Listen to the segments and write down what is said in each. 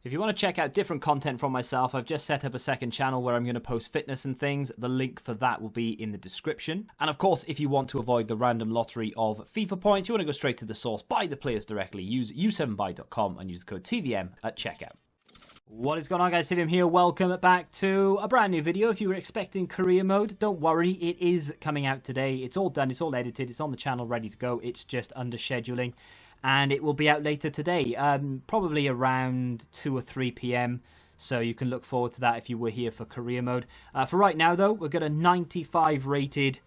If you want to check out different content from myself, I've just set up a second channel where I'm going to post fitness and things. The link for that will be in the description. And of course, if you want to avoid the random lottery of FIFA points, you want to go straight to the source, buy the players directly, use u7buy.com and use the code TVM at checkout. What is going on, guys? TVM here. Welcome back to a brand new video. If you were expecting career mode, don't worry, it is coming out today. It's all done, it's all edited, it's on the channel, ready to go. It's just under scheduling. And it will be out later today, probably around 2 or 3 p.m. So you can look forward to that if you were here for career mode. For right now, though, we've got a 95 rated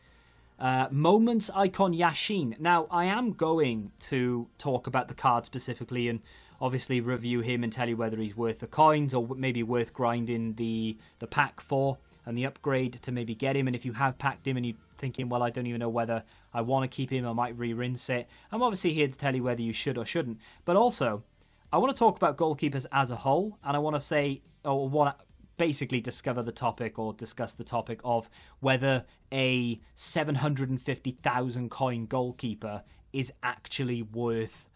Moments icon Yashin. Now, I am going to talk about the card specifically and obviously review him and tell you whether he's worth the coins or maybe worth grinding the pack for and the upgrade to maybe get him. And if you have packed him and you're thinking, well, I don't even know whether I want to keep him, I might re-rinse it. I'm obviously here to tell you whether you should or shouldn't. But also, I want to talk about goalkeepers as a whole, and I want to say, or want to basically discuss the topic of whether a 750,000 coin goalkeeper is actually worth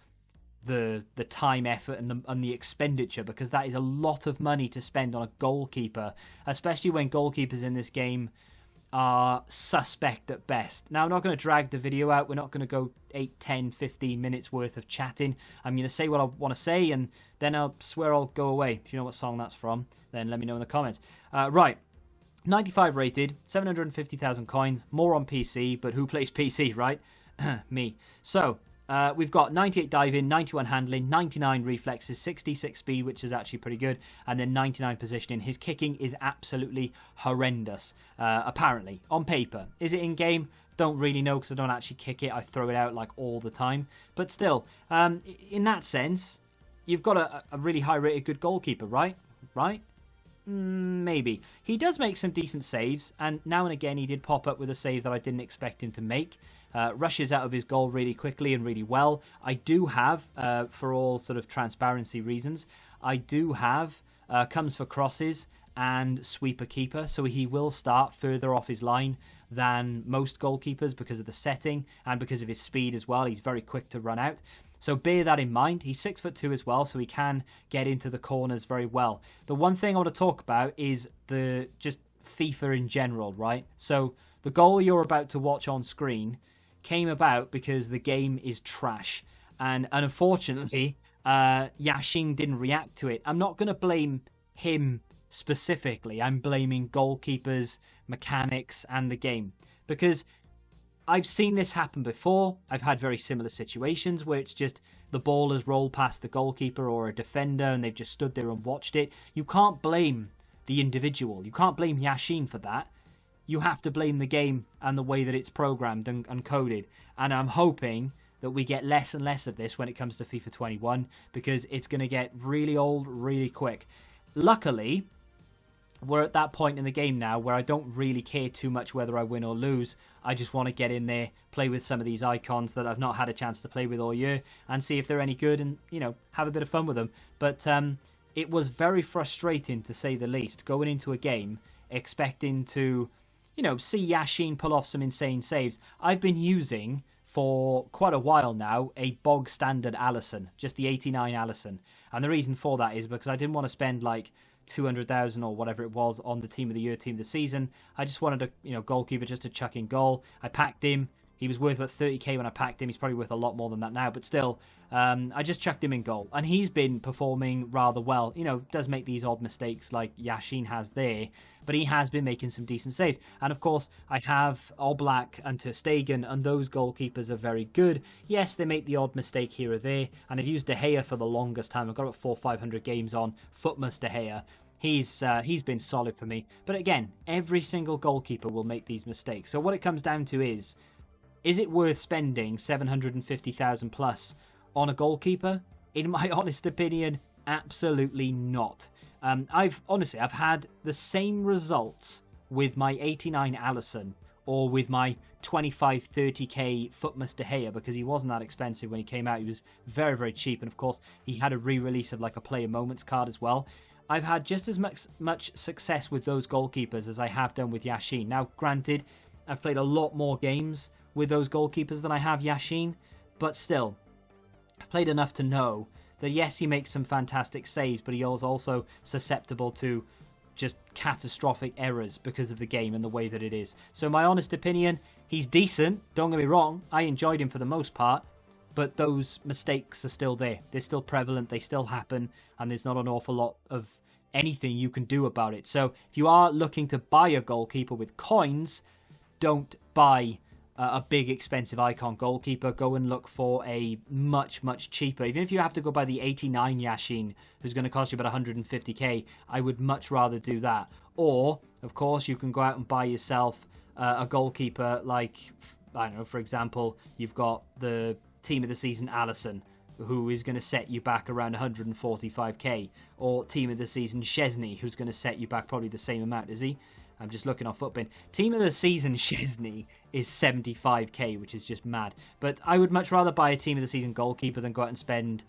the time, effort, and the expenditure, because that is a lot of money to spend on a goalkeeper, especially when goalkeepers in this game are suspect at best. Now, I'm not going to drag the video out. We're not going to go 8, 10, 15 minutes worth of chatting. I'm going to say what I want to say, and then I'll swear I'll go away. If you know what song that's from, then let me know in the comments. Right. 95 rated, 750,000 coins, more on PC, but who plays PC, right? Me. So, we've got 98 diving, 91 handling, 99 reflexes, 66 speed, which is actually pretty good, and then 99 positioning. His kicking is absolutely horrendous, apparently, on paper. Is it in-game? Don't really know because I don't actually kick it. I throw it out like all the time. But still, in that sense, you've got a really high-rated good goalkeeper, right? Right? Maybe. He does make some decent saves, and now and again he did pop up with a save that I didn't expect him to make. Rushes out of his goal really quickly and really well. I do have, for all sort of transparency reasons, I do have comes for crosses and sweeper keeper, so he will start further off his line than most goalkeepers because of the setting and because of his speed as well. He's very quick to run out. So bear that in mind. He's 6'2" as well, so he can get into the corners very well. The one thing I want to talk about is just FIFA in general, right? So the goal you're about to watch on screen came about because the game is trash. And unfortunately, Yashin didn't react to it. I'm not going to blame him specifically. I'm blaming goalkeepers, mechanics, and the game. Because I've seen this happen before. I've had very similar situations where it's just the ball has rolled past the goalkeeper or a defender and they've just stood there and watched it. You can't blame the individual. You can't blame Yashin for that. You have to blame the game and the way that it's programmed and coded. And I'm hoping that we get less and less of this when it comes to FIFA 21 because it's going to get really old really quick. Luckily, we're at that point in the game now where I don't really care too much whether I win or lose. I just want to get in there, play with some of these icons that I've not had a chance to play with all year and see if they're any good and, you know, have a bit of fun with them. But it was very frustrating, to say the least, going into a game expecting to, you know, see Yashin pull off some insane saves. I've been using for quite a while now a bog standard Alisson, just the 89 Alisson. And the reason for that is because I didn't want to spend like 200,000 or whatever it was on the team of the year, team of the season. I just wanted a, you know, goalkeeper just to chuck in goal. I packed him. He was worth about 30k when I packed him. He's probably worth a lot more than that now, but still, I just chucked him in goal. And he's been performing rather well. You know, does make these odd mistakes like Yashin has there, but he has been making some decent saves. And of course, I have Oblak and Ter Stegen, and those goalkeepers are very good. Yes, they make the odd mistake here or there, and I've used De Gea for the longest time. I've got about 400-500 games on Footmas De Gea. He's been solid for me. But again, every single goalkeeper will make these mistakes. So what it comes down to is it worth spending 750,000 plus on a goalkeeper? In my honest opinion, absolutely not. I've had the same results with my 89 Alisson or with my 25-30k Footmas De Gea because he wasn't that expensive when he came out. He was very, very cheap. And of course, he had a re-release of like a Player Moments card as well. I've had just as much success with those goalkeepers as I have done with Yashin. Now, granted, I've played a lot more games with those goalkeepers than I have Yashin, but still, I played enough to know that yes, he makes some fantastic saves, but he is also susceptible to just catastrophic errors because of the game and the way that it is. So my honest opinion, he's decent, don't get me wrong, I enjoyed him for the most part, but those mistakes are still there. They're still prevalent, they still happen, and there's not an awful lot of anything you can do about it. So if you are looking to buy a goalkeeper with coins, don't buy a big expensive icon goalkeeper. Go and look for a much cheaper. Even if you have to go by the 89 Yashin, who's going to cost you about 150k, I would much rather do that. Or, of course, you can go out and buy yourself a goalkeeper like, I don't know, for example, you've got the team of the season Alisson, who is going to set you back around 145k, or team of the season Chesney, who's going to set you back probably the same amount, is he? I'm just looking on Footbin. Team of the season Chesney is 75k, which is just mad. But I would much rather buy a team of the season goalkeeper than go out and spend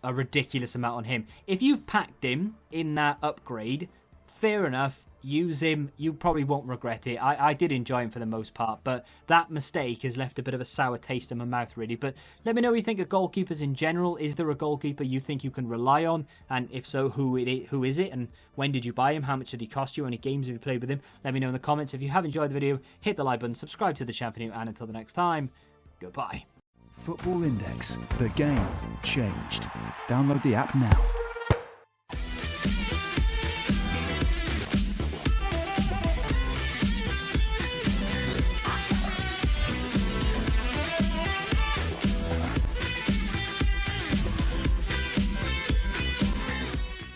a ridiculous amount on him. If you've packed him in that upgrade, fair enough, use him. You probably won't regret it. I did enjoy him for the most part, but that mistake has left a bit of a sour taste in my mouth, really. But let me know what you think of goalkeepers in general. Is there a goalkeeper you think you can rely on? And if so, who is it? And when did you buy him? How much did he cost you? Any games have you played with him? Let me know in the comments. If you have enjoyed the video, hit the like button, subscribe to the channel for new, and until the next time, goodbye. Football Index. The game changed. Download the app now.